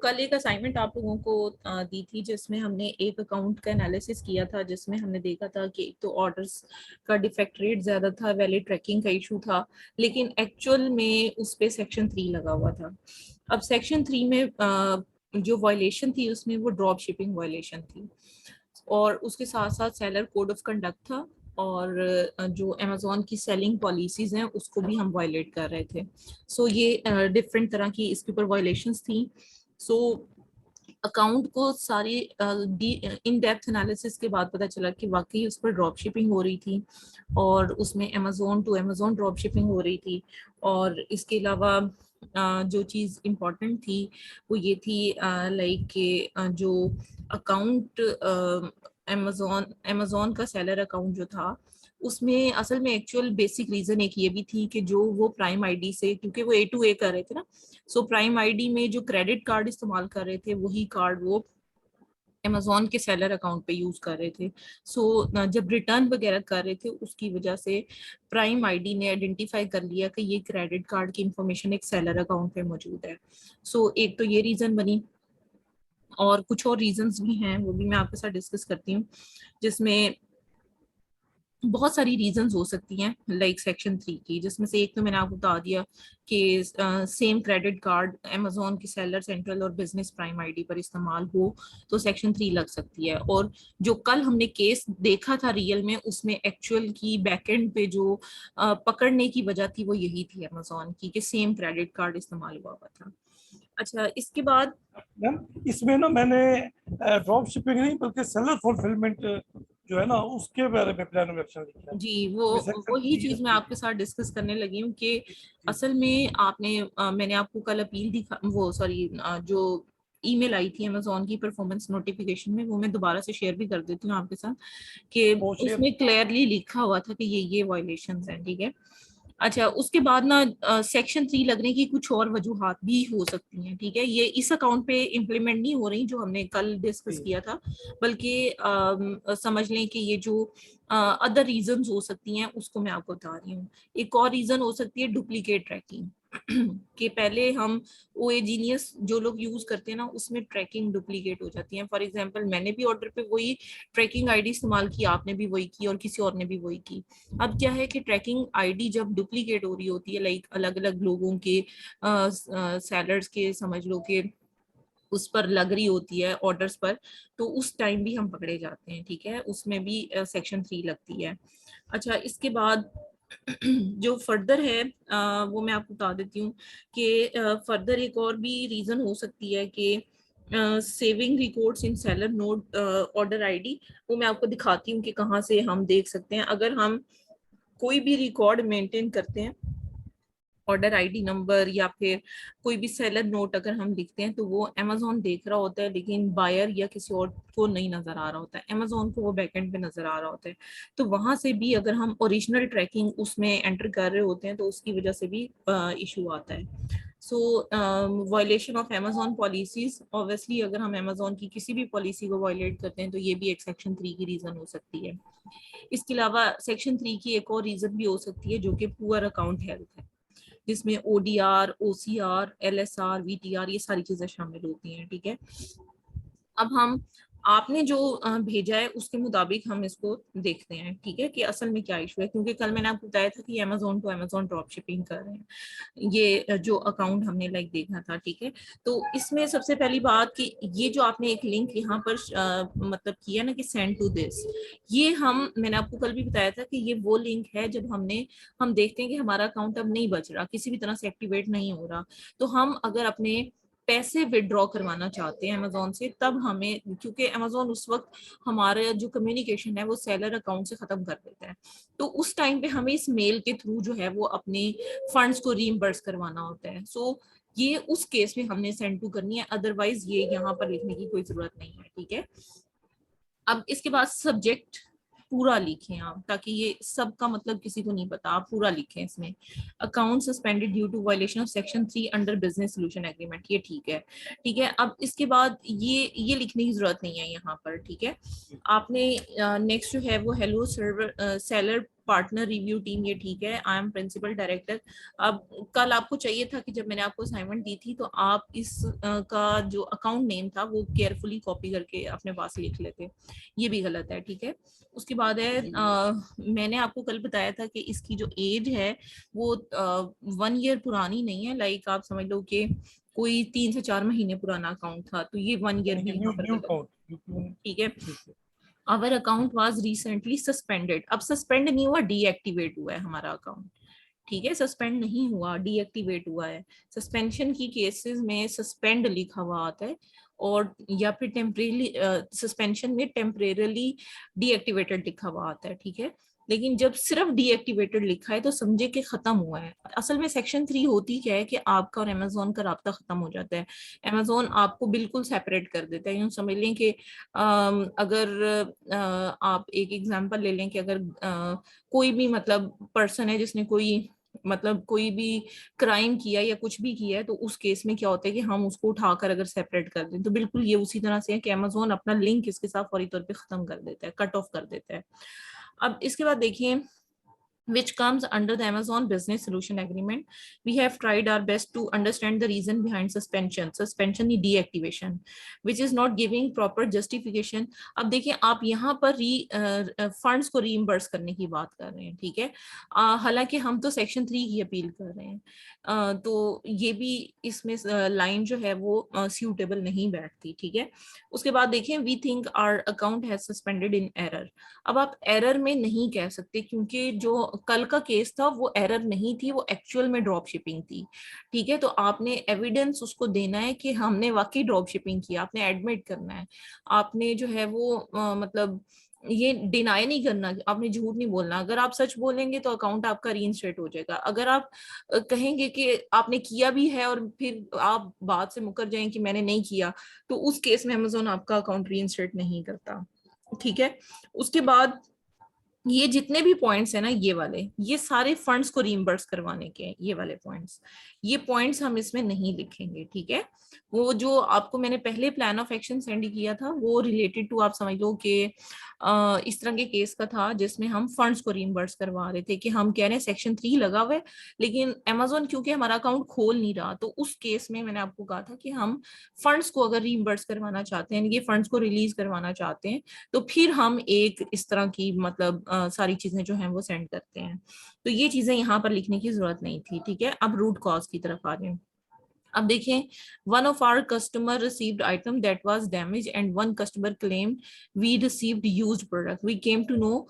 कल एक असाइनमेंट आप लोगों को दी थी जिसमें हमने एक अकाउंट का एनालिसिस किया था, जिसमें हमने देखा था कि एक तो ऑर्डर्स का डिफेक्ट रेट ज्यादा था, वैलिड ट्रैकिंग का इशू था, लेकिन एक्चुअल में उस पे सेक्शन 3 लगा हुआ था। अब सेक्शन 3 में जो वायलेशन थी उसमें वो ड्रॉप शिपिंग वायलेशन थी, और उसके साथ साथ सेलर कोड ऑफ कंडक्ट था, और जो अमेजोन की सेलिंग पॉलिसीज हैं उसको भी हम वायलेट कर रहे थे। ये डिफरेंट तरह की इसके ऊपर वायलेशंस थी। सो अकाउंट को सारी इन डेप्थ एनालिसिस के बाद पता चला कि वाकई उस पर ड्रॉप शिपिंग हो रही थी, और उसमें Amazon to Amazon drop shipping हो रही थी। और इसके अलावा जो चीज़ इम्पोर्टेंट थी वो ये थी, लाइक कि जो अकाउंट अमेजोन अमेजोन का सेलर अकाउंट जो था उसमें असल में एक्चुअल बेसिक रीजन एक ये भी थी कि जो वो प्राइम आईडी से, क्योंकि वो ए टू ए कर रहे थे ना, प्राइम आईडी में जो क्रेडिट कार्ड इस्तेमाल कर रहे थे वही कार्ड वो अमेजोन के सेलर अकाउंट पे यूज कर रहे थे। जब रिटर्न वगैरह कर रहे थे उसकी वजह से प्राइम आईडी ने आइडेंटिफाई कर लिया कि ये क्रेडिट कार्ड की इंफॉर्मेशन एक सेलर अकाउंट पे मौजूद है। एक तो ये रीजन बनी, और कुछ और रीजंस भी हैं, वो भी मैं आपके साथ डिस्कस करती हूँ, जिसमें बहुत सारी रीजंस हो सकती हैं लाइक सेक्शन 3 की, जिसमें से एक तो मैंने आपको बता दिया कि सेम क्रेडिट कार्ड अमेजोन की सेलर, सेंट्रल और बिजनेस प्राइम आईडी पर इस्तेमाल हो तो सेक्शन 3 लग सकती है। और जो कल हमने केस देखा था रियल में, उसमें एक्चुअल की बैकएंड पे जो पकड़ने की वजह थी वो यही थी अमेजोन की, कि सेम क्रेडिट कार्ड इस्तेमाल हुआ हुआ था। अच्छा, इसके बाद मैम इसमें ना मैंने ड्रॉप शिपिंग नहीं बल्कि सेलर फुलफिलमेंट जो है ना उसके बारे में प्लान ऑफ एक्शन लिखा है। जी, वो सेक्शन वही 3 चीज मैं है। आपके साथ डिस्कस करने लगी हूँ कि असल में आपने मैंने आपको कल अपील दिखा, वो सॉरी, जो ईमेल आई थी अमेजोन की परफॉर्मेंस नोटिफिकेशन में, वो मैं दोबारा से शेयर भी कर देती हूँ आपके साथ, कि वो शेयर उसमें क्लियरली लिखा हुआ था कि ये वायलेशंस हैं, ठीक है। अच्छा, उसके बाद ना सेक्शन 3 लगने की कुछ और वजूहात भी हो सकती हैं, ठीक है। ये इस अकाउंट पे इम्प्लीमेंट नहीं हो रही जो हमने कल डिस्कस किया था, बल्कि समझ लें कि ये जो अदर रीजंस हो सकती हैं उसको मैं आपको बता रही हूँ। एक और रीजन हो सकती है डुप्लीकेट ट्रैकिंग कि पहले हम ओए जीनियस जो लोग यूज करते हैं ना, उसमें ट्रैकिंग डुप्लीकेट हो जाती है। फॉर एग्जांपल मैंने भी ऑर्डर पे वही ट्रैकिंग आईडी इस्तेमाल की, आपने भी वही की, और किसी और ने भी वही की। अब क्या है कि ट्रैकिंग आईडी जब डुप्लीकेट हो रही होती है, लाइक अलग अलग लोगों के सेलर्स के, समझ लो कि उस पर लग रही होती है ऑर्डर्स पर, तो उस टाइम भी हम पकड़े जाते हैं, ठीक है। उसमें भी सेक्शन 3 लगती है। अच्छा, इसके बाद जो फर्दर है वो मैं आपको बता देती हूँ कि फर्दर एक और भी रीजन हो सकती है कि saving records in seller node order ID. वो मैं आपको दिखाती हूँ कि कहाँ से हम देख सकते हैं। अगर हम कोई भी रिकॉर्ड मेंटेन करते हैं, ऑर्डर आईडी नंबर या फिर कोई भी सेलर नोट अगर हम लिखते हैं, तो वो अमेजोन देख रहा होता है, लेकिन बायर या किसी और को नहीं नजर आ रहा होता है, अमेजोन को वो बैकएंड पे नजर आ रहा होता है। तो वहां से भी अगर हम ओरिजिनल ट्रैकिंग उसमें एंटर कर रहे होते हैं तो उसकी वजह से भी इशू आता है। Violation of Amazon policies, obviously अगर हम अमेजोन की किसी भी पॉलिसी को वायलेट करते हैं तो ये भी एक सेक्शन 3 की रीजन हो सकती है। इसके अलावा सेक्शन 3 की एक और रीजन भी हो सकती है, जो कि पुअर अकाउंट हेल्थ है, जिसमें ओडीआर, ओसीआर, एलएसआर, वीटीआर, ये सारी चीजें शामिल होती हैं, ठीक है। अब हम आपने जो भेजा है उसके मुताबिक हम इसको देखते हैं, ठीक है, कि असल में क्या इशू है, क्योंकि कल मैंने आपको बताया था कि Amazon to Amazon drop shipping कर रहे हैं, ये जो अकाउंट हमने लाइक देखा था, ठीक है। तो इसमें सबसे पहली बात कि ये जो आपने एक लिंक यहाँ पर मतलब किया ना कि सेंड टू दिस, ये मैंने आपको कल भी बताया था कि ये वो लिंक है जब हम देखते हैं कि हमारा अकाउंट अब नहीं बच रहा, किसी भी तरह से एक्टिवेट नहीं हो रहा, तो हम अगर अपने पैसे विड्रॉ करवाना चाहते हैं अमेजोन से, तब हमें, क्योंकि अमेजोन उस वक्त हमारा जो कम्युनिकेशन है वो सेलर अकाउंट से खत्म कर देता है, तो उस टाइम पे हमें इस मेल के थ्रू जो है वो अपने फंड्स को रीइंबर्स करवाना होता है। ये उस केस में हमने सेंड टू करनी है, अदरवाइज ये यहाँ पर लिखने की कोई जरूरत नहीं है, ठीक है। अब इसके बाद सब्जेक्ट पूरा लिखें आप, ताकि ये सबका मतलब किसी को नहीं पता, आप पूरा लिखें इसमें। Account suspended due to violation of section 3 under business solution agreement, ये ठीक है, ठीक है। अब इसके बाद ये लिखने की जरूरत नहीं है यहाँ पर, ठीक है। आपने नेक्स्ट जो है वो hello server seller partner review team, ये ठीक है, आई एम प्रिंसिपल डायरेक्टर। अब कल आपको चाहिए था कि जब मैंने आपको असाइनमेंट दी थी तो आप इस का जो अकाउंट नेम था वो केयरफुली कॉपी करके अपने पास लिख लेते, ये भी गलत है, ठीक है। उसके बाद है मैंने आपको कल बताया था कि इसकी जो एज है वो 1 ईयर पुरानी नहीं है, लाइक आप समझ लो कि कोई 3 से 4 महीने पुराना अकाउंट था, तो ये 1 ईयर भी यहाँ पर गलत, ठीक है। Our account was recently suspended, अब सस्पेंड नहीं हुआ, डीएक्टिवेट हुआ है हमारा अकाउंट, ठीक है, सस्पेंड नहीं हुआ, डीएक्टिवेट हुआ है। सस्पेंशन की केसेस में सस्पेंड लिखा हुआ आता है, और या फिर टेम्परेरी सस्पेंशन में टेम्परेरली डीएक्टिवेटेड लिखा हुआ आता है, ठीक है। लेकिन जब सिर्फ डीएक्टिवेटेड लिखा है तो समझे कि खत्म हुआ है। असल में सेक्शन 3 होती क्या है कि आपका और अमेजोन का राब्ता खत्म हो जाता है, अमेजोन आपको बिल्कुल सेपरेट कर देता है। यूँ समझ लें कि अगर आप एक एग्जांपल ले लें कि अगर कोई भी मतलब पर्सन है जिसने कोई मतलब कोई भी क्राइम किया या कुछ भी किया है, तो उस केस में क्या होता है कि हम उसको उठाकर अगर सेपरेट कर दें, तो बिल्कुल ये उसी तरह से है कि अमेजोन अपना लिंक इसके साथ फौरी तौर पे खत्म कर देता है, कट ऑफ कर देता है। अब इसके बाद देखिए which comes under the Amazon Business Solution Agreement. We have tried our best to understand the reason behind suspension the deactivation, which is not giving proper justification. अब देखिए आप यहाँ पर फंड्स को रीइंबर्स करने की बात कर रहे हैं, ठीक है। हालांकि हम तो सेक्शन 3 की अपील कर रहे हैं, तो ये भी इसमें लाइन जो है वो सूटेबल नहीं बैठती, ठीक है। उसके बाद देखिए we think our account has suspended in error. अब आप एरर में नहीं कह सकते, क्योंकि जो कल का केस था वो एरर नहीं थी, वो एक्चुअल में ड्रॉप शिपिंग थी, ठीक है। तो आपने एविडेंस उसको देना है कि हमने वाकई ड्रॉप शिपिंग की, आपने एडमिट करना है, आपने जो है वो मतलब ये डिनाई नहीं करना, आपने झूठ नहीं बोलना। अगर आप सच बोलेंगे तो अकाउंट आपका रीइंस्टेट हो जाएगा। अगर आप कहेंगे कि आपने किया भी है और फिर आप बात से मुकर जाएं कि मैंने नहीं किया, तो उस केस में अमेज़न आपका अकाउंट रीइंस्टेट नहीं करता, ठीक है। उसके बाद ये जितने भी पॉइंट्स है ना, ये सारे फंड्स को रीइंबर्स करवाने के हैं, ये पॉइंट्स हम इसमें नहीं लिखेंगे, ठीक है। वो जो आपको मैंने पहले प्लान ऑफ एक्शन सेंड किया था वो रिलेटेड टू, आप समझ लो कि इस तरह के केस का था जिसमें हम फंड्स को रीइंबर्स करवा रहे थे, कि हम कह रहे हैं सेक्शन 3 लगा हुआ है लेकिन अमेजोन क्योंकि हमारा अकाउंट खोल नहीं रहा, तो उस केस में मैंने आपको कहा था कि हम फंड्स को अगर रीइंबर्स करवाना चाहते हैं, ये फंड्स को रिलीज करवाना चाहते हैं, तो फिर हम एक इस तरह की मतलब सारी चीजें जो हैं वो सेंड करते हैं। तो ये चीजें यहाँ पर लिखने की जरूरत नहीं थी, ठीक है। अब रूट कॉज की तरफ आ रहे हैं। अब देखें, one of our customer received item that was damage and one customer claimed we received used product, we came to know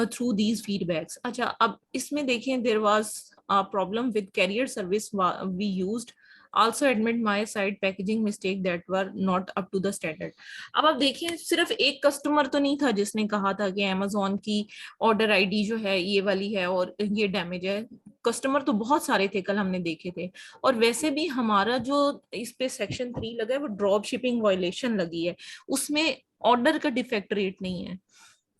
through these feedbacks. अच्छा, अब इसमें देखें there was a problem with carrier service we used, also admit my side packaging mistake that were not up to the standard। अब आप देखिए सिर्फ एक customer तो नहीं था जिसने कहा था कि अमेजोन की ऑर्डर आईडी जो है ये वाली है और ये डैमेज है, कस्टमर तो बहुत सारे थे, कल हमने देखे थे। और वैसे भी हमारा जो इस पे सेक्शन 3 लगा है वो ड्रॉप शिपिंग वायलेशन लगी है, उसमें ऑर्डर का डिफेक्ट रेट नहीं है।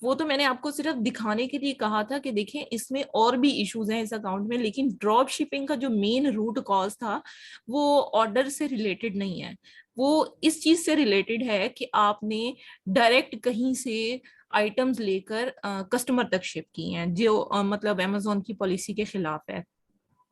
वो तो मैंने आपको सिर्फ दिखाने के लिए कहा था कि देखें इसमें और भी इश्यूज हैं इस अकाउंट में, लेकिन ड्रॉप शिपिंग का जो मेन रूट कॉज था वो ऑर्डर से रिलेटेड नहीं है, वो इस चीज से रिलेटेड है कि आपने डायरेक्ट कहीं से आइटम्स लेकर कस्टमर तक शिप की हैं, जो मतलब अमेजोन की पॉलिसी के खिलाफ है।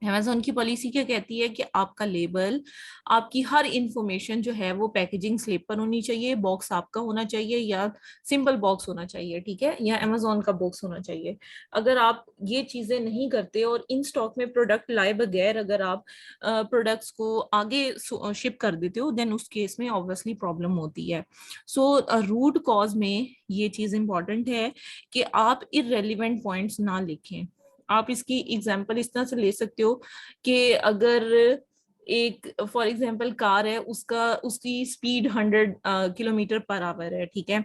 अमेजोन की पॉलिसी क्या कहती है कि आपका लेबल, आपकी हर इंफॉर्मेशन जो है वो पैकेजिंग स्लिप पर होनी चाहिए, बॉक्स आपका होना चाहिए या सिंपल बॉक्स होना चाहिए, ठीक है, या अमेजोन का बॉक्स होना चाहिए। अगर आप ये चीजें नहीं करते और इन स्टॉक में प्रोडक्ट लाए बगैर अगर आप प्रोडक्ट्स को आगे शिप कर देते हो, देन उस केस में ऑब्वियसली प्रॉब्लम होती है। सो रूट कॉज में ये चीज इंपॉर्टेंट है कि आप इररेलेवेंट पॉइंट्स ना लिखें। आप इसकी एग्जांपल इस तरह से ले सकते हो कि अगर एक फॉर एग्जांपल कार है, उसकी स्पीड 100 किलोमीटर पर आवर है, ठीक है।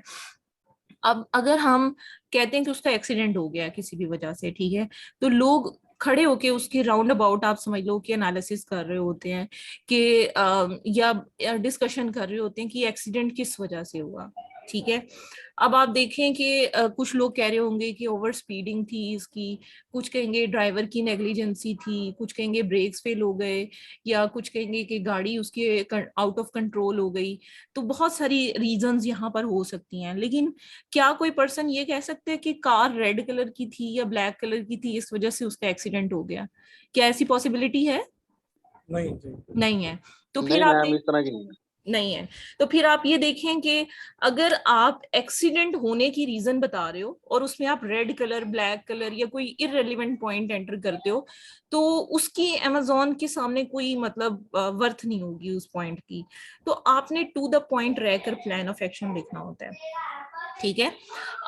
अब अगर हम कहते हैं कि उसका एक्सीडेंट हो गया किसी भी वजह से, ठीक है, तो लोग खड़े होके उसके राउंड अबाउट आप समझ लो कि एनालिसिस कर रहे होते हैं, कि या डिस्कशन कर रहे होते हैं कि एक्सीडेंट किस वजह से हुआ। ठीक है। अब आप देखें कि कुछ लोग कह रहे होंगे कि ओवर स्पीडिंग थी इसकी, कुछ कहेंगे ड्राइवर की नेग्लिजेंसी थी, कुछ कहेंगे ब्रेक्स फेल हो गए, या कुछ कहेंगे कि गाड़ी उसके आउट ऑफ कंट्रोल हो गई। तो बहुत सारी रीजंस यहाँ पर हो सकती हैं, लेकिन क्या कोई पर्सन ये कह सकते हैं कि कार रेड कलर की थी या ब्लैक कलर की थी इस वजह से उसका एक्सीडेंट हो गया? क्या ऐसी पॉसिबिलिटी है? नहीं जी। नहीं है। तो फिर नहीं आप मैम, इस तरह की नहीं है। नहीं है। तो फिर आप ये देखें कि अगर आप एक्सीडेंट होने की रीजन बता रहे हो और उसमें आप रेड कलर, ब्लैक कलर या कोई इररिलेवेंट पॉइंट एंटर करते हो, तो उसकी अमेजोन के सामने कोई मतलब वर्थ नहीं होगी उस पॉइंट की। तो आपने टू द पॉइंट रहकर प्लान ऑफ एक्शन लिखना होता है, ठीक है।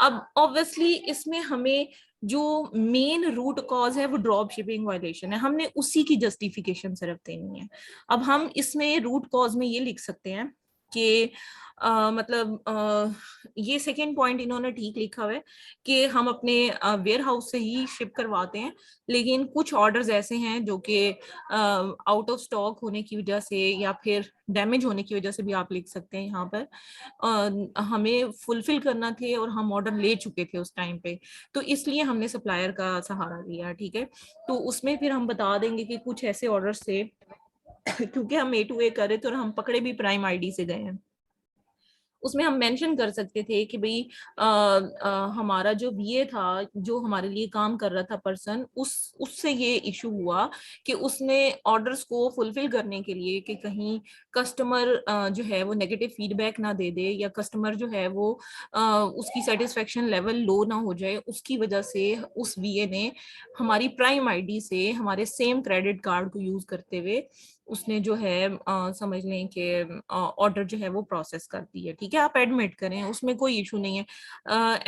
अब ऑब्वियसली इसमें हमें जो मेन रूट कॉज है वो ड्रॉप शिपिंग वायलेशन है, हमने उसी की जस्टिफिकेशन सिर्फ देनी है। अब हम इसमें रूट कॉज में ये लिख सकते हैं कि मतलब ये सेकेंड पॉइंट इन्होंने ठीक लिखा हुआ है कि हम अपने वेयर हाउस से ही शिप करवाते हैं, लेकिन कुछ ऑर्डर्स ऐसे हैं जो कि आउट ऑफ स्टॉक होने की वजह से या फिर डैमेज होने की वजह से भी आप लिख सकते हैं यहाँ पर हमें फुलफिल करना थे और हम ऑर्डर ले चुके थे उस टाइम पे, तो इसलिए हमने सप्लायर का सहारा लिया, ठीक है। तो उसमें फिर हम बता देंगे कि कुछ ऐसे ऑर्डर्स थे क्योंकि हम ए टू ए कर रहे थे और हम पकड़े भी प्राइम आईडी से गए हैं, उसमें हम मेंशन कर सकते थे कि भाई हमारा जो वीए था, जो हमारे लिए काम कर रहा था पर्सन, उससे ये इशू हुआ कि उसने ऑर्डर्स को फुलफिल करने के लिए कि कहीं कस्टमर जो है वो नेगेटिव फीडबैक ना दे दे या कस्टमर जो है वो उसकी सेटिस्फेक्शन लेवल लो ना हो जाए, उसकी वजह से उस वीए ने हमारी प्राइम आईडी से हमारे सेम क्रेडिट कार्ड को यूज करते हुए उसने जो है समझ लें कि ऑर्डर जो है वो प्रोसेस करती है, ठीक है। आप एडमिट करें, उसमें कोई इशू नहीं है।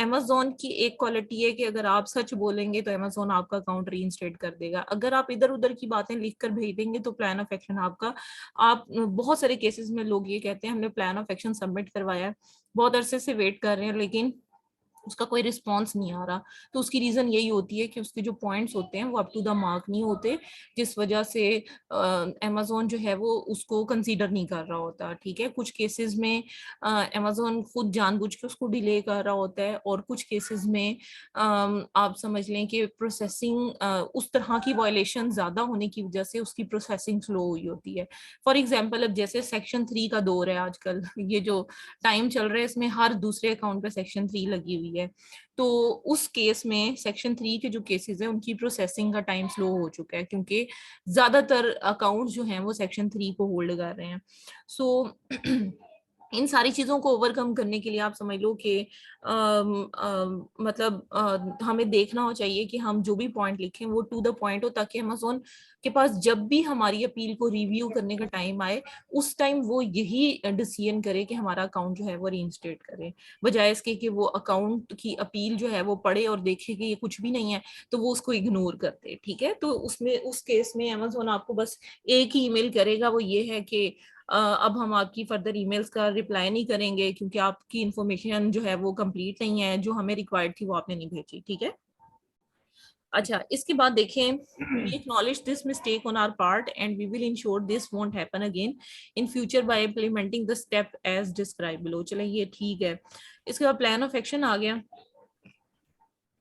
अमेजोन की एक क्वालिटी है कि अगर आप सच बोलेंगे तो अमेजोन आपका अकाउंट रीइंस्टेट कर देगा, अगर आप इधर उधर की बातें लिख कर भेज देंगे तो प्लान ऑफ एक्शन आपका, आप बहुत सारे केसेस में लोग ये कहते हैं हमने प्लान ऑफ एक्शन सबमिट करवाया है, बहुत अरसे से वेट कर रहे हैं लेकिन उसका कोई रिस्पॉन्स नहीं आ रहा। तो उसकी रीजन यही होती है कि उसके जो पॉइंट्स होते हैं वो अप टू द मार्क नहीं होते, जिस वजह से अमेजोन जो है वो उसको कंसीडर नहीं कर रहा होता, ठीक है। कुछ केसेस में अमेजोन खुद जानबूझ के उसको डिले कर रहा होता है, और कुछ केसेस में आप समझ लें कि प्रोसेसिंग उस तरह की वायलेशन ज्यादा होने की वजह से उसकी प्रोसेसिंग स्लो हुई होती है। फॉर एग्जाम्पल अब जैसे सेक्शन 3 का दौर है आजकल, ये जो टाइम चल रहा है इसमें हर दूसरे अकाउंट पे सेक्शन 3 लगी हुई है, तो उस केस में सेक्शन 3 के जो केसेस हैं उनकी प्रोसेसिंग का टाइम स्लो हो चुका है क्योंकि ज्यादातर अकाउंट जो हैं वो सेक्शन 3 को होल्ड कर रहे हैं। सो इन सारी चीजों को ओवरकम करने के लिए आप समझ लो कि मतलब हमें देखना हो चाहिए कि हम जो भी पॉइंट लिखें वो टू द पॉइंट हो, ताकि अमेज़न के पास जब भी हमारी अपील को रिव्यू करने का टाइम आए उस टाइम वो यही डिसीजन करे कि हमारा अकाउंट जो है वो रीइंस्टेट करे, बजाय इसके कि वो अकाउंट की अपील जो है वो पढ़े और देखे कि ये कुछ भी नहीं है तो वो उसको इग्नोर करते, ठीक है। तो उसमें उस केस में अमेज़न आपको बस एक ही ईमेल करेगा, वो ये है कि अब हम आपकी फर्दर ईमेल्स का रिप्लाई नहीं करेंगे क्योंकि आपकी इंफॉर्मेशन जो है वो कंप्लीट नहीं है, जो हमें रिक्वायर्ड थी वो आपने नहीं भेजी, ठीक है। अच्छा, इसके बाद देखें, we acknowledge this mistake on our part and we will ensure this won't happen again in future by implementing the step as described below। चलें ये ठीक है। इसके बाद प्लान ऑफ एक्शन आ गया।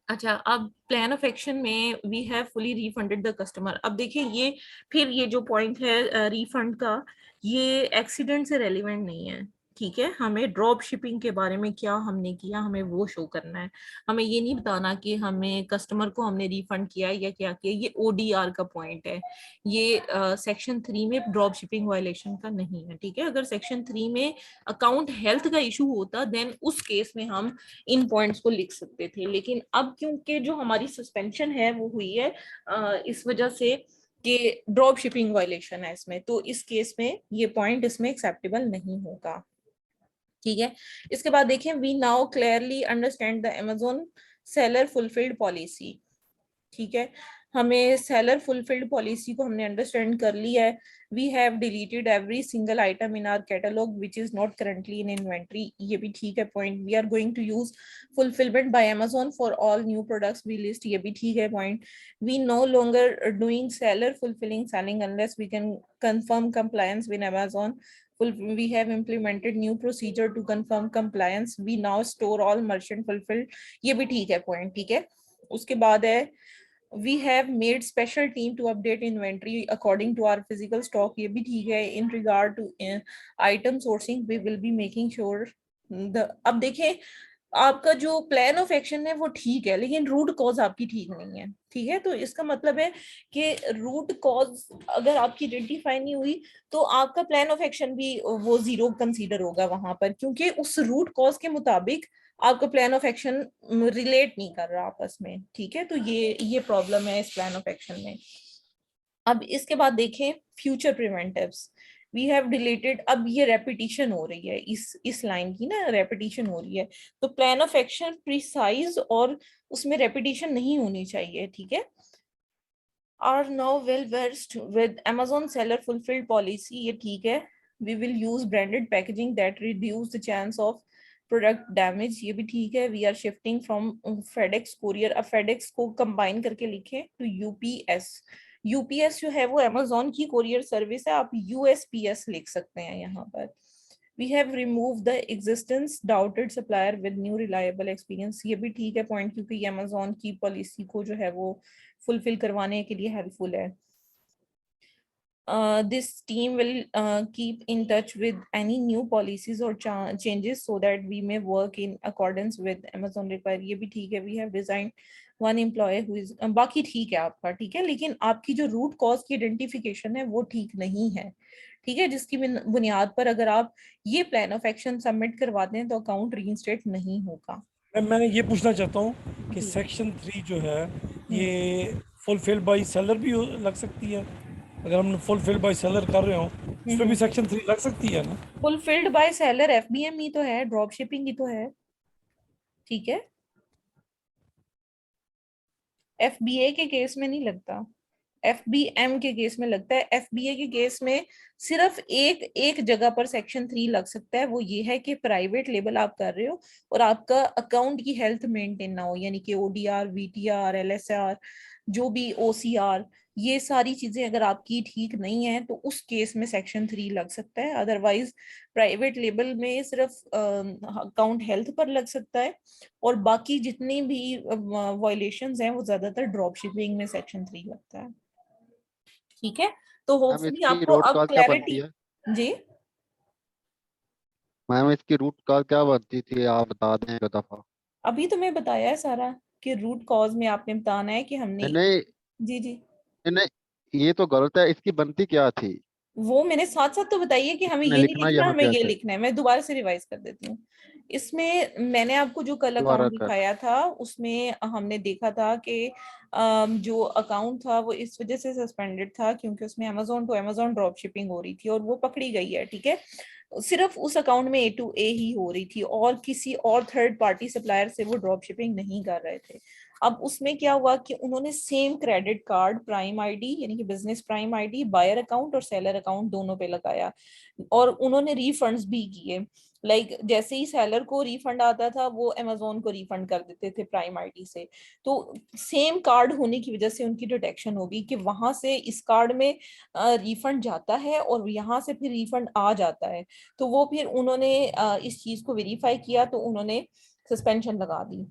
अच्छा, अब प्लान ऑफ एक्शन में we have fully refunded the customer. अब देखिए ये फिर ये जो पॉइंट है रिफंड का, ये एक्सीडेंट से रेलिवेंट नहीं है, ठीक है। हमें ड्रॉप शिपिंग के बारे में क्या हमने किया हमें वो शो करना है, हमें ये नहीं बताना कि हमें कस्टमर को हमने रिफंड किया या क्या किया, ये ओडीआर का पॉइंट है, ये सेक्शन 3 में ड्रॉप शिपिंग वायलेशन का नहीं है, ठीक है। अगर सेक्शन 3 में अकाउंट हेल्थ का इशू होता देन उस केस में हम इन पॉइंट्स को लिख सकते थे, लेकिन अब क्योंकि जो हमारी सस्पेंशन है वो हुई है इस वजह से कि ड्रॉप शिपिंग वायलेशन है इसमें, तो इस केस में ये पॉइंट इसमें एक्सेप्टेबल नहीं होगा, ठीक है। इसके बाद देखें, we now clearly understand the Amazon seller fulfilled policy, ठीक है। हमें सेलर फुलफिल्ड पॉलिसी को हमने अंडरस्टैंड कर लिया है। We have deleted every single item in our catalogue which is not currently in inventory, ये भी ठीक है point. We are going to use fulfilment by Amazon for all new products we list, ये भी ठीक है point. We no longer doing seller fulfilling selling unless we can confirm compliance with Amazon We have implemented new procedure to confirm compliance. We now store all merchant fulfilled. ये भी ठीक है point, ठीक है। उसके बाद है we have made special team to update inventory according to our physical stock. ये भी ठीक है। In regard to item sourcing, we will be making sure अब देखें, आपका जो प्लान ऑफ एक्शन है वो ठीक है, लेकिन रूट कॉज आपकी ठीक नहीं है, ठीक है। तो इसका मतलब है कि रूट कॉज अगर आपकी आइडेंटिफाई नहीं हुई तो आपका प्लान ऑफ एक्शन भी वो जीरो कंसीडर होगा वहां पर, क्योंकि उस रूट कॉज के मुताबिक आपका प्लान ऑफ एक्शन रिलेट नहीं कर रहा आपस में, ठीक है। तो ये प्रॉब्लम है इस प्लान ऑफ एक्शन में। अब इसके बाद देखें फ्यूचर प्रिवेंटिव्स। वी हैव डिलीटेड, अब ये रेपिटिशन हो रही है इस लाइन की ना, रेपिटिशन हो रही है। तो प्लान ऑफ एक्शन प्रिसाइज और उसमें रेपिटिशन नहीं होनी चाहिए, ठीक है। Are now well versed with Amazon seller fulfilled policy, ये ठीक है। We will use branded packaging that reduce the chance of product damage, ये भी ठीक है। We are shifting from FedEx courier, अब FedEx को combine करके लिखें to UPS। UPS जो है वो Amazon की courier service है, आप USPS लिख सकते हैं यहाँ पर। We have removed the existence doubted supplier with new reliable experience, ये भी ठीक है पॉइंट, क्योंकि ये Amazon की पॉलिसी को जो है वो फुलफिल करवाने के लिए हेल्पफुल है। This team will keep in touch with any new policies or changes so that we may work in accordance with Amazon require, ये भी ठीक है। We have designed one employee who is बाकी ठीक है आपका, ठीक है। लेकिन आपकी जो रूट कॉज की आइडेंटिफिकेशन है वो ठीक नहीं है, ठीक है, जिसकी बुनियाद पर अगर आप ये प्लान ऑफ एक्शन सबमिट करवाते हैं तो अकाउंट रीइंस्टेट नहीं होगा। मैं ये पूछना चाहता हूँ कि सेक्शन 3 जो है ये फुलफिल्ड बाय सेलर भी लग सकती है? अगर हम फुलफिल्ड बाय सेलर कर रहे हो उसमें भी सेक्शन 3 लग सकती है ना? फुलफिल्ड बाय सेलर FBM ही तो है, ड्रॉप शिपिंग ही तो है, ठीक है। FBA के केस में नहीं लगता, FBM के केस में लगता है। FBA के केस में सिर्फ एक जगह पर सेक्शन 3 लग सकता है, वो ये है कि प्राइवेट लेबल आप कर रहे हो और आपका अकाउंट की हेल्थ मेंटेन ना हो, यानी कि ODR, VTR, LSR, जो भी OCR, ये सारी चीजें अगर आपकी ठीक नहीं है तो उस केस में सेक्शन 3 लग सकता है। अदरवाइज प्राइवेट लेबल में सिर्फ अकाउंट हेल्थ पर लग सकता है, और बाकी जितनी भी वायलेशंस हैं वो ज्यादातर ड्रॉप शिपिंग में सेक्शन 3 लगता है, ठीक है। तो मैम होपफुली इसकी आपको रूट अब कॉज क्या बनती क्लैरिटी। है? जी मैम इसकी रूट कॉज क्या बनती थी, आप बता दें एक दफा। अभी तो मैं बताया है सारा कि रूट कॉज में आपने बताना है कि हमने। नहीं नहीं जी जी, नहीं, ये तो गलत है, इसकी बनती क्या थी? वो मैंने साथ साथ तो बताइए कि हमें इसमें ये नहीं लिखना लिखना, यहाँ हमें ये कैसे? लिखना है। मैं दोबारा से रिवाइज कर देती हूँ। इसमें मैंने आपको जो कल दोबारा अकाउंट कर। दिखाया था उसमें हमने देखा था कि जो अकाउंट था वो इस वजह से सस्पेंडेड था क्योंकि उसमें Amazon to Amazon drop shipping हो रही थी और वो पकड़ी गई है, ठीक है। सिर्फ उस अकाउंट में A to A ही हो रही थी और किसी और थर्ड पार्टी सप्लायर से वो ड्रॉप शिपिंग नहीं कर रहे थे। अब उसमें क्या हुआ कि उन्होंने same credit card prime ID यानी कि business prime ID buyer account और सेलर अकाउंट दोनों पे लगाया और उन्होंने रिफंड्स भी किए। जैसे ही सेलर को रिफंड आता था वो अमेजोन को रिफंड कर देते थे प्राइम आईडी से। तो सेम कार्ड होने की वजह से उनकी डिटेक्शन होगी कि वहां से इस कार्ड में रिफंड जाता है और यहाँ से फिर रिफंड आ जाता है। तो वो फिर उन्होंने इस चीज को वेरीफाई किया तो उन्होंने सस्पेंशन लगा दी।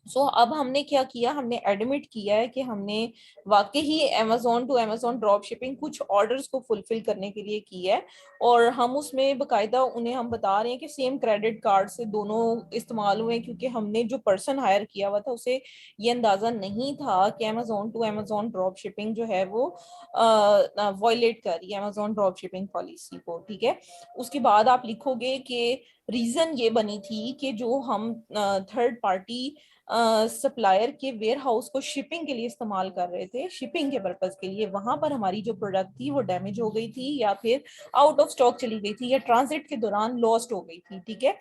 अब हमने क्या किया, हमने एडमिट किया है कि हमने वाकई ही Amazon to Amazon drop shipping कुछ ऑर्डर्स को फुलफिल करने के लिए की है और हम उसमें बकायदा उन्हें हम बता रहे हैं कि सेम क्रेडिट कार्ड से दोनों इस्तेमाल हुए क्योंकि हमने जो पर्सन हायर किया हुआ था उसे ये अंदाजा नहीं था कि Amazon to Amazon drop shipping जो है वो वॉयलेट कर रही है अमेजोन ड्रॉप शिपिंग पॉलिसी को, ठीक है। उसके बाद आप लिखोगे कि रीजन ये बनी थी कि जो हम थर्ड पार्टी सप्लायर के वेयर हाउस को शिपिंग के लिए इस्तेमाल कर रहे थे, शिपिंग के पर्पज के लिए, वहां पर हमारी जो प्रोडक्ट थी वो डैमेज हो गई थी या फिर आउट ऑफ स्टॉक चली गई थी या ट्रांजिट के दौरान लॉस्ट हो गई थी, ठीक है।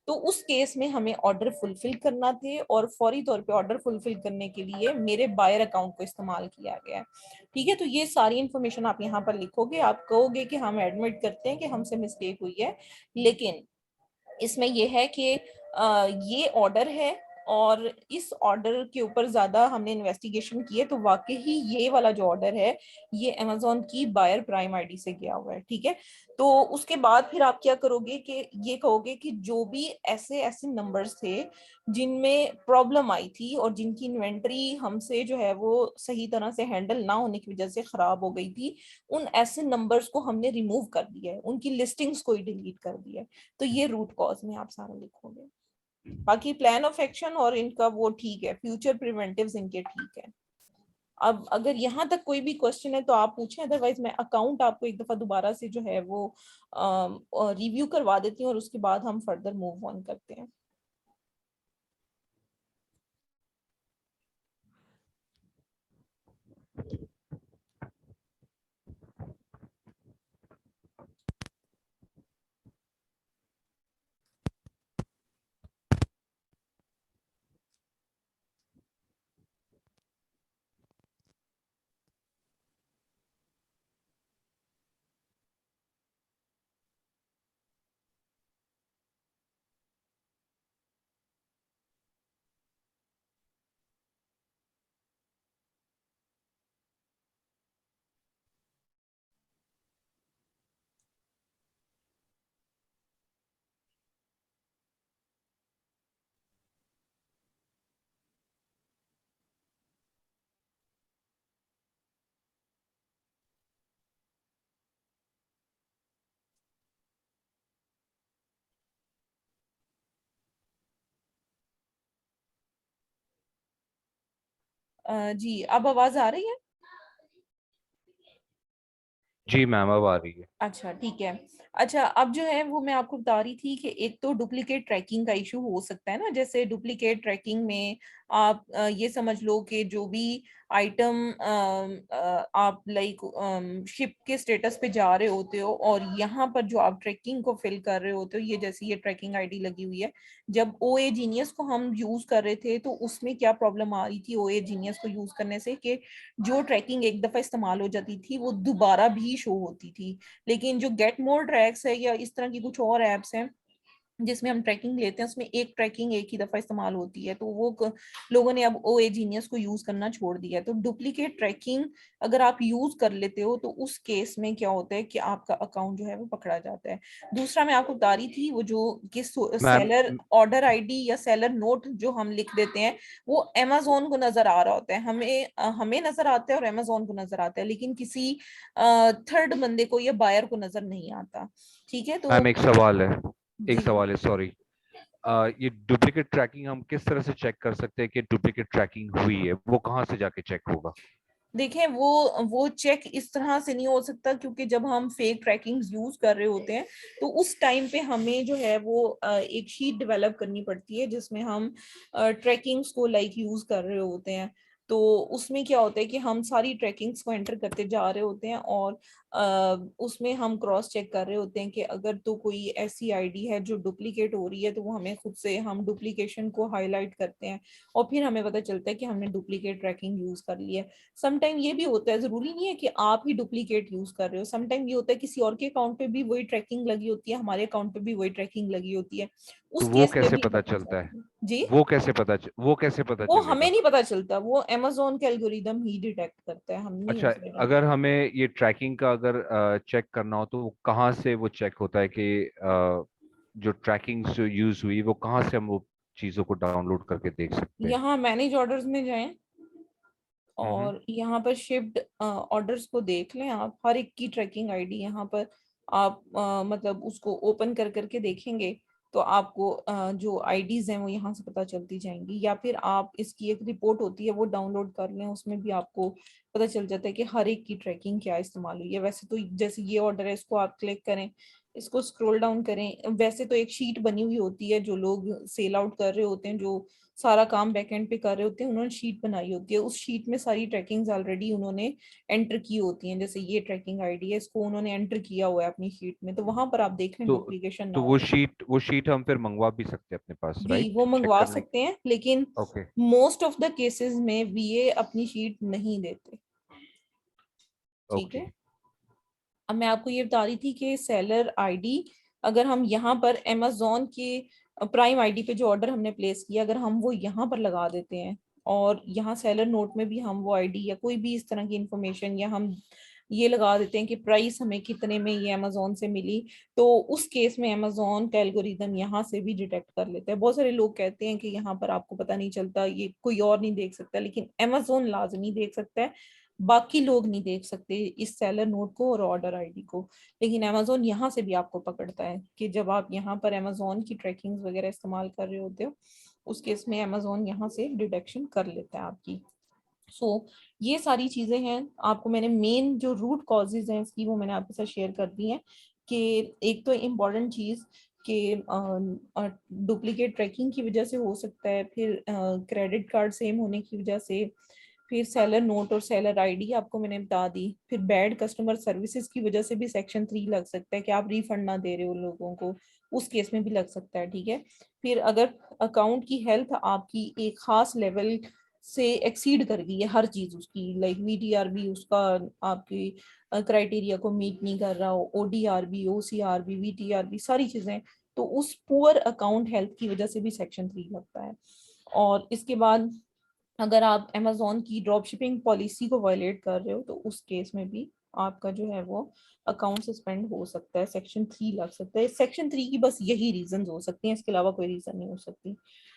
तो उस केस में हमें ऑर्डर फुलफिल करना थे और फौरी तौर पे ऑर्डर फुलफिल करने के लिए मेरे बायर अकाउंट को इस्तेमाल किया गया है, ठीक है। तो ये सारी इंफॉर्मेशन आप यहाँ पर लिखोगे, आप कहोगे कि हम एडमिट करते हैं कि हमसे मिस्टेक हुई है, लेकिन इसमें यह है कि ये ऑर्डर है और इस ऑर्डर के ऊपर ज्यादा हमने इन्वेस्टिगेशन की है, तो वाकई ही ये वाला जो ऑर्डर है ये अमेजोन की बायर प्राइम आईडी से गया हुआ है, ठीक है। तो उसके बाद फिर आप क्या करोगे कि ये कहोगे कि जो भी ऐसे ऐसे नंबर्स थे जिनमें प्रॉब्लम आई थी और जिनकी इन्वेंटरी हमसे जो है वो सही तरह से हैंडल ना होने की वजह से खराब हो गई थी, उन ऐसे नंबर्स को हमने रिमूव कर दिया है, उनकी लिस्टिंग्स को ही डिलीट कर दिया है। तो ये रूट कॉज में आप सारा लिखोगे। बाकी प्लान ऑफ एक्शन और इनका वो ठीक है, फ्यूचर प्रिवेंटिव्स इनके ठीक है। अब अगर यहाँ तक कोई भी क्वेश्चन है तो आप पूछें, अदरवाइज मैं अकाउंट आपको एक दफा दोबारा से जो है वो रिव्यू करवा देती हूँ और उसके बाद हम फर्दर मूव ऑन करते हैं। जी, अब आवाज आ रही है? जी मैम अब आ रही है। अच्छा ठीक है। अच्छा, अब जो है वो मैं आपको बता रही थी कि एक तो डुप्लीकेट ट्रैकिंग का इशू हो सकता है ना, जैसे डुप्लीकेट ट्रैकिंग में आप ये समझ लो कि जो भी आइटम आप लाइक शिप के स्टेटस पे जा रहे होते हो और यहाँ पर जो आप ट्रैकिंग को फिल कर रहे होते हो, ये जैसे ये ट्रैकिंग आईडी लगी हुई है, जब ओए जीनियस को हम यूज कर रहे थे तो उसमें क्या प्रॉब्लम आ रही थी ओए जीनियस को यूज करने से, कि जो ट्रैकिंग एक दफा इस्तेमाल हो जाती थी वो दोबारा भी शो होती थी। लेकिन जो गेट मोर ट्रैक्स है या इस तरह की कुछ और एप्स हैं जिसमें हम ट्रैकिंग लेते हैं, उसमें एक ट्रैकिंग एक ही दफा इस्तेमाल होती है, तो वो लोगों ने अब ओए जीनियस को यूज करना छोड़ दिया है। तो डुप्लीकेट ट्रैकिंग अगर आप यूज कर लेते हो तो उस केस में क्या होता है कि आपका अकाउंट जो है वो पकड़ा जाता है। दूसरा मैं आपको बता रही थी वो जो कि मैम सेलर ऑर्डर आईडी या सेलर नोट जो हम लिख देते हैं वो अमेजोन को नजर आ रहा होता है, हमें नजर आता है और अमेजोन को नजर आता है, लेकिन किसी थर्ड बंदे को या बायर को नजर नहीं आता, ठीक है। तो मैम एक सवाल है, एक जी सवाल है, सॉरी। ये डुप्लीकेट ट्रैकिंग हम किस तरह से चेक कर सकते हैं कि डुप्लीकेट ट्रैकिंग हुई है? वो कहाँ से जाके चेक होगा? देखें, वो चेक इस तरह से नहीं हो सकता, क्योंकि जब हम फेक ट्रैकिंग यूज कर रहे होते हैं तो उस टाइम पे हमें जो है वो एक शीट डेवलप करनी पड़ती है जिसमें हम ट्रैकिंग्स को लाइक यूज कर रहे होते हैं। तो उसमें क्या होता है कि हम सारी ट्रैकिंग्स को एंटर करते जा रहे होते हैं और उसमें हम क्रॉस चेक कर रहे होते हैं कि अगर तो कोई ऐसी आईडी है जो डुप्लीकेट हो रही है तो वो हमें खुद से हम डुप्लीकेशन को हाईलाइट करते हैं और फिर हमें पता चलता है कि हमने डुप्लीकेट ट्रैकिंग यूज कर ली है। समटाइम ये भी होता है, जरूरी नहीं है कि आप ही डुप्लीकेट यूज कर रहे हो, समटाइम ये होता है किसी और के अकाउंट पे भी वही ट्रैकिंग लगी होती है, हमारे अकाउंट पे भी वही ट्रैकिंग लगी होती है, तो उस वो केस में कैसे भी पता हमें पता चलता है? चलता है। जी, वो कैसे पता वो हमें चलेगा? नहीं पता चलता, वो अमेजोन के एल्गोरिदम ही डिटेक्ट करता है, हम नहीं अच्छा, उसमें अगर डालते। हमें ये ट्रैकिंग का अगर चेक करना हो तो वो कहाँ से वो चेक होता है कि जो ट्रैकिंग जो यूज हुई वो कहाँ से हम वो चीजों को डाउनलोड करके देख सकते हैं? यहाँ मैनेज ऑर्डर्स में जाएं हम्म। और यहाँ पर शिफ्ट ऑर्डर्स को देख लें आप, हर एक की ट्रैकिंग आईडी यहाँ पर आप मतलब उसको ओपन कर करके देखेंगे तो आपको जो आईडीज हैं वो यहाँ से पता चलती जाएंगी, या फिर आप इसकी एक रिपोर्ट होती है वो डाउनलोड कर लें, उसमें भी आपको पता चल जाता है कि हर एक की ट्रैकिंग क्या इस्तेमाल हुई है। वैसे तो जैसे ये ऑर्डर है इसको आप क्लिक करें, इसको स्क्रॉल डाउन करें, वैसे तो एक शीट बनी हुई होती है, जो लोग सेल आउट कर रहे होते हैं, जो सारा काम बैकएंड पे कर रहे होते हैं, उन्होंने शीट बनाई होती है, उस शीट में सारी ट्रैकिंग्स ऑलरेडी उन्होंने एंटर की होती हैं। जैसे ये ट्रैकिंग आईडी है, इसको उन्होंने एंटर किया हुआ है अपनी शीट में, तो वहां पर आप देख लें तो डुप्लीकेशन ना तो हो। वो शीट हम फिर मंगवा भी सकते हैं अपने पास, जी, वो राइट? चेक मंगवा करने। सकते हैं, लेकिन okay. Most of the cases में वीए अपनी शीट नहीं देते, ठीक ओके। है। अब मैं आपको ये बता रही थी कि सेलर आईडी, अगर हम यहाँ पर अमेजोन के प्राइम आईडी पे जो ऑर्डर हमने प्लेस किया, अगर हम वो यहाँ पर लगा देते हैं और यहाँ सेलर नोट में भी हम वो आईडी या कोई भी इस तरह की इंफॉर्मेशन, या हम ये लगा देते हैं कि प्राइस हमें कितने में ये अमेजोन से मिली, तो उस केस में अमेजोन का एल्गोरिदम यहाँ से भी डिटेक्ट कर लेता है। बहुत सारे लोग कहते हैं कि यहाँ पर आपको पता नहीं चलता, ये कोई और नहीं देख सकता, लेकिन अमेजोन लाजमी देख सकता है, बाकी लोग नहीं देख सकते इस सेलर नोट को और ऑर्डर आईडी को। लेकिन अमेजोन यहाँ से भी आपको पकड़ता है कि जब आप यहाँ पर अमेजोन की ट्रैकिंग वगैरह इस्तेमाल कर रहे होते हो, उस केस में अमेजोन यहाँ से डिटेक्शन कर लेता है आपकी। ये सारी चीजें हैं, आपको मैंने मेन जो रूट कॉजेज हैं इसकी वो मैंने आपके साथ शेयर कर दी है कि एक तो इम्पॉर्टेंट चीज कि डुप्लीकेट ट्रैकिंग की वजह से हो सकता है, फिर क्रेडिट कार्ड सेम होने की वजह से, फिर सेलर नोट और सेलर आईडी आपको मैंने बता दी, फिर बैड कस्टमर सर्विसेज की वजह से भी सेक्शन 3 लग सकता है कि आप रिफंड ना दे रहे हो लोगों को, उस केस में भी लग सकता है। ठीक है, फिर अगर अकाउंट की हेल्थ आपकी एक खास लेवल से एक्सीड कर गई है हर चीज उसकी, लाइक वीटीआरबी उसका आपकी क्राइटेरिया को मीट नहीं कर रहा हो, ओडीआरबी, ओसीआरबी, वीटीआरबी सारी चीजें, तो उस पुअर अकाउंट हेल्थ की वजह से भी सेक्शन 3 लगता है। और इसके बाद अगर आप अमेजोन की ड्रॉप शिपिंग पॉलिसी को वायलेट कर रहे हो तो उस केस में भी आपका जो है वो अकाउंट सस्पेंड हो सकता है, सेक्शन 3 लग सकता है। सेक्शन 3 की बस यही रीजन हो सकती हैं, इसके अलावा कोई रीजन नहीं हो सकती।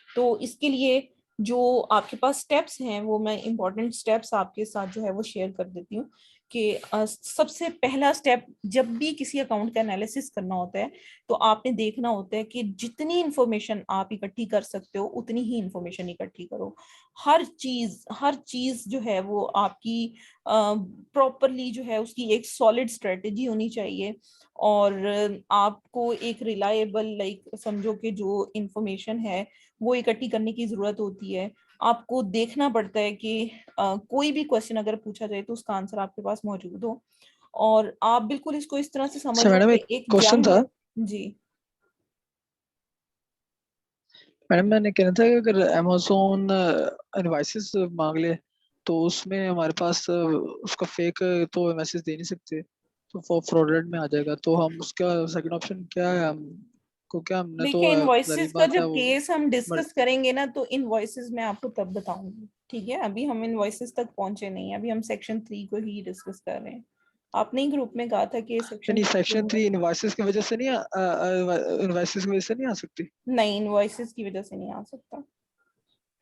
तो इसके लिए जो आपके पास स्टेप्स हैं वो मैं इंपॉर्टेंट स्टेप्स आपके साथ जो है वो शेयर कर देती हूँ कि सबसे पहला स्टेप, जब भी किसी अकाउंट का एनालिसिस करना होता है तो आपने देखना होता है कि जितनी इंफॉर्मेशन आप इकट्ठी कर सकते हो उतनी ही इंफॉर्मेशन इकट्ठी करो। हर चीज जो है वो आपकी प्रॉपरली जो है उसकी एक सॉलिड स्ट्रेटेजी होनी चाहिए, और आपको एक रिलायबल लाइक समझो कि जो इंफॉर्मेशन है वो इकट्ठी करने की जरूरत होती है। आपको देखना पड़ता है कि कोई भी क्वेश्चन अगर पूछा जाए तो उसका आंसर आपके पास मौजूद हो, और आप बिल्कुल इसको इस तरह से समझ अच्छा लो मैडम, कि एक एक क्वेश्चन जंग था। है। जी मैडम मैंने कहना था कि अगर अमेजोन इनवॉइसेस मांग ले तो उसमें हमारे पास उसका फेक तो मैसेज दे नहीं सकते, तो वो फ्रॉडलेंट में आ जाएगा, तो हम उसका सेकंड ऑप्शन क्या है? हमको क्या, हमने तो देखिए, जाहिर इनवॉइसेस का बात है जब वो केस हम बट डिस्कस करेंगे ना तो इनवॉइसेस मैं आपको तब बताऊंगी। ठीक है, अभी हम इनवॉइसेस तक पहुंचे नहीं है, अभी हम सेक्शन 3 को ही डिस्कस कर रहे हैं। आपने ही ग्रुप में कहा था कि सेक्शन नहीं, 3 सेक्शन 3 इनवॉइसेस की वजह से नहीं इनवॉइसेस की वजह से नहीं आ सकती। नहीं, इनवॉइसेस की वजह से नहीं आ सकता।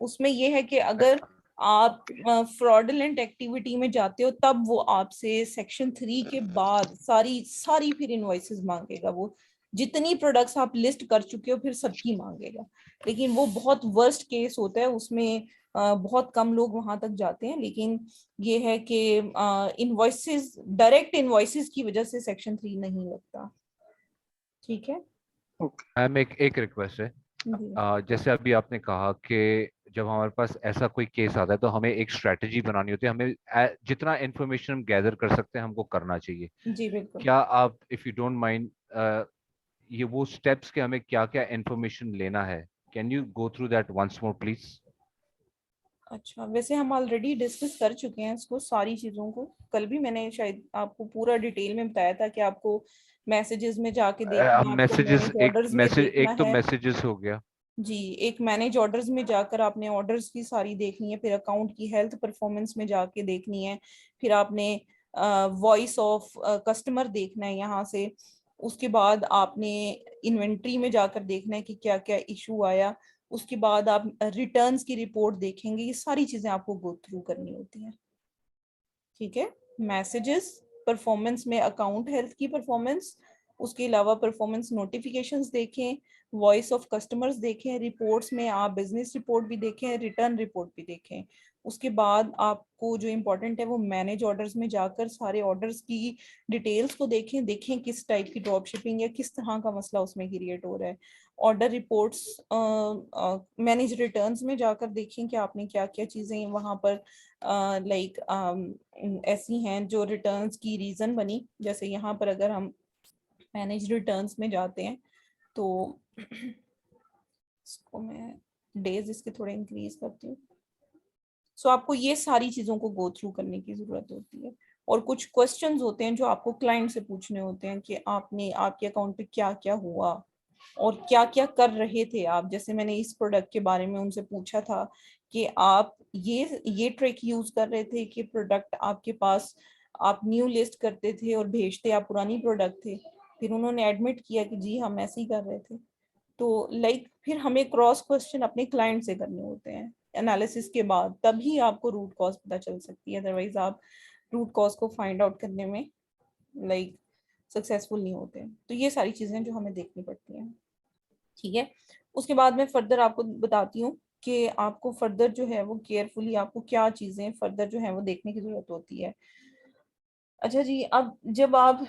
उसमें ये है कि अगर आप फ्रॉडलेंट एक्टिविटी में जाते हो तब वो आपसे सेक्शन 3 के बाद सारी सारी फिर इनवॉइसेस मांगेगा, वो जितनी प्रोडक्ट्स आप लिस्ट कर चुके हो फिर सबकी मांगेगा। लेकिन वो बहुत वर्स्ट केस होता है, उसमें बहुत कम लोग वहां तक जाते हैं। लेकिन ये है कि इनवॉइसेस, डायरेक्ट इनवॉइसेस की वजह से सेक्शन 3 नहीं लगता। ठीक है मैम एक रिक्वेस्ट है। जी जैसे अभी आपने कहा कि जब हमारे पास ऐसा कोई केस आता है तो हमें एक स्ट्रेटजी बनानी होती है, हमें जितना इंफॉर्मेशन हम गैदर कर सकते हैं हमको करना चाहिए। जी बिल्कुल। क्या आप, इफ यू डोंट माइंड, ये वो स्टेप्स के हमें क्या क्या इंफॉर्मेशन लेना है, can you go through that once more please? अच्छा, वैसे हम ऑलरेडी डिस्कस कर चुके हैं इसको, सारी चीजों को। कल भी मैंने शायद आपको पूरा डिटेल में बताया था कि आपको मैसेजेस में जाके देखना है, आपको मैसेजेस, मैनेज ऑर्डर्स में देखना एक तो है। मैसेजेस हो गया। जी, एक मैनेज ऑर्डर्स में जाकर आपने ऑर्डर्स की सारी देखनी है, फिर अकाउंट की हेल्थ परफॉर्मेंस में जाके देखनी है, फिर आपने वॉइस ऑफ कस्टमर देखना है यहाँ से। उसके बाद आपने इन्वेंट्री में जाकर देखना है कि क्या क्या इशू आया। उसके बाद आप रिटर्न्स की रिपोर्ट देखेंगे। ये सारी चीजें आपको गो थ्रू करनी होती हैं। ठीक है, मैसेजेस, परफॉर्मेंस में अकाउंट हेल्थ की परफॉर्मेंस, उसके अलावा परफॉर्मेंस नोटिफिकेशंस देखें, वॉइस ऑफ कस्टमर्स देखें, रिपोर्ट्स में आप बिजनेस रिपोर्ट भी देखें, रिटर्न रिपोर्ट भी देखें। उसके बाद आपको जो इम्पोर्टेंट है वो मैनेज ऑर्डर्स में जाकर सारे ऑर्डर्स की डिटेल्स को देखें, देखें किस टाइप की ड्रॉप शिपिंग या किस तरह का मसला उसमें क्रिएट हो रहा है। ऑर्डर रिपोर्ट्स, मैनेज रिटर्न्स में जाकर देखें कि आपने क्या क्या चीजें वहां पर लाइक ऐसी हैं जो रिटर्न्स की रीजन बनी। जैसे यहाँ पर अगर हम मैनेज रिटर्न्स में जाते हैं तो इसको मैं डेज इसके थोड़े इंक्रीज करती हूँ। सो आपको ये सारी चीजों को गो थ्रू करने की जरूरत होती है, और कुछ क्वेश्चंस होते हैं जो आपको क्लाइंट से पूछने होते हैं कि आपने आपके अकाउंट पे क्या क्या हुआ, और क्या क्या कर रहे थे आप। जैसे मैंने इस प्रोडक्ट के बारे में उनसे पूछा था कि आप ये ट्रिक यूज कर रहे थे कि प्रोडक्ट आपके पास आप न्यू लिस्ट करते थे और भेजते आप पुरानी प्रोडक्ट थे। फिर उन्होंने एडमिट किया कि जी हम ऐसे ही कर रहे थे। तो फिर हमें क्रॉस क्वेश्चन अपने क्लाइंट से करने होते हैं एनालिसिस के बाद, तभी आपको रूट कॉज पता चल सकती है। अदरवाइज आप रूट कॉज को फाइंड आउट करने में सक्सेसफुल नहीं होते। तो ये सारी चीजें जो हमें देखनी पड़ती हैं, ठीक है। उसके बाद मैं फर्दर आपको बताती हूँ कि आपको फर्दर जो है वो केयरफुली आपको क्या चीजें फर्दर जो है वो देखने की जरूरत होती है। अच्छा जी, अब जब आप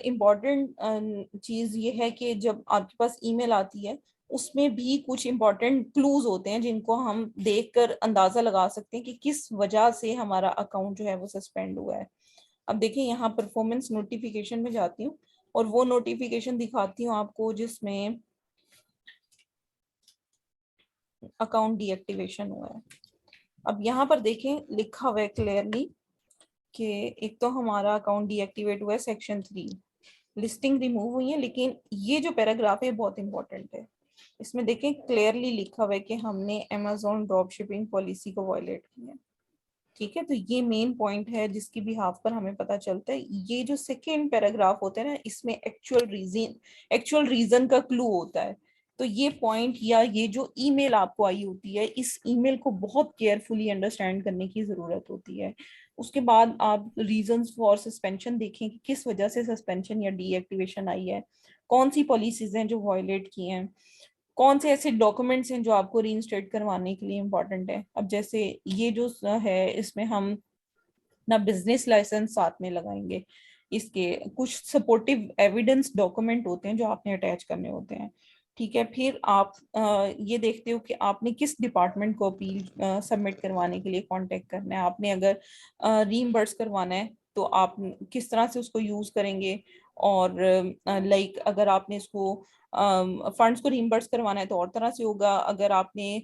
इम्पॉर्टेंट चीज ये है कि जब आपके पास ईमेल आती है उसमें भी कुछ इम्पोर्टेंट क्लूज होते हैं जिनको हम देखकर अंदाजा लगा सकते हैं कि किस वजह से हमारा अकाउंट जो है वो सस्पेंड हुआ है। अब देखिए यहाँ परफॉर्मेंस नोटिफिकेशन में जाती हूँ और वो नोटिफिकेशन दिखाती हूँ आपको जिसमें अकाउंट डीएक्टिवेशन हुआ है। अब यहाँ पर देखें लिखा हुआ है क्लियरली कि एक तो हमारा अकाउंट डीएक्टिवेट हुआ है सेक्शन 3, लिस्टिंग रिमूव हुई है, लेकिन ये जो पैराग्राफ है बहुत इंपॉर्टेंट है। इसमें देखें क्लियरली लिखा हुआ है कि हमने अमेज़न ड्रॉप शिपिंग पॉलिसी को वायलेट किया है, ठीक है। तो ये मेन पॉइंट है जिसकी बिहाफ पर हमें पता चलता है। ये जो सेकेंड पैराग्राफ होता है ना, इसमें एक्चुअल रीजन का क्लू होता है। तो ये पॉइंट या ये जो ईमेल आपको आई होती है, इस ईमेल को बहुत केयरफुली अंडरस्टैंड करने की जरूरत होती है। उसके बाद आप रीजंस फॉर सस्पेंशन देखें कि किस वजह से सस्पेंशन या डीएक्टिवेशन आई है, कौन सी पॉलिसीज हैं जो वायलेट की हैं, कौन से ऐसे डॉक्यूमेंट्स हैं जो आपको रीइंस्टेट करवाने के लिए इम्पोर्टेंट है। अब जैसे ये जो है इसमें हम ना बिजनेस लाइसेंस साथ में लगाएंगे, इसके कुछ सपोर्टिव एविडेंस डॉक्यूमेंट होते हैं जो आपने अटैच करने होते हैं, ठीक है। फिर आप ये देखते हो कि आपने किस डिपार्टमेंट को अपील सबमिट करवाने के लिए कांटेक्ट करना है। आपने अगर रीइंबर्स करवाना है तो आप किस तरह से उसको यूज करेंगे, और अगर आपने इसको फंड्स को रीइंबर्स करवाना है तो और तरह से होगा। अगर आपने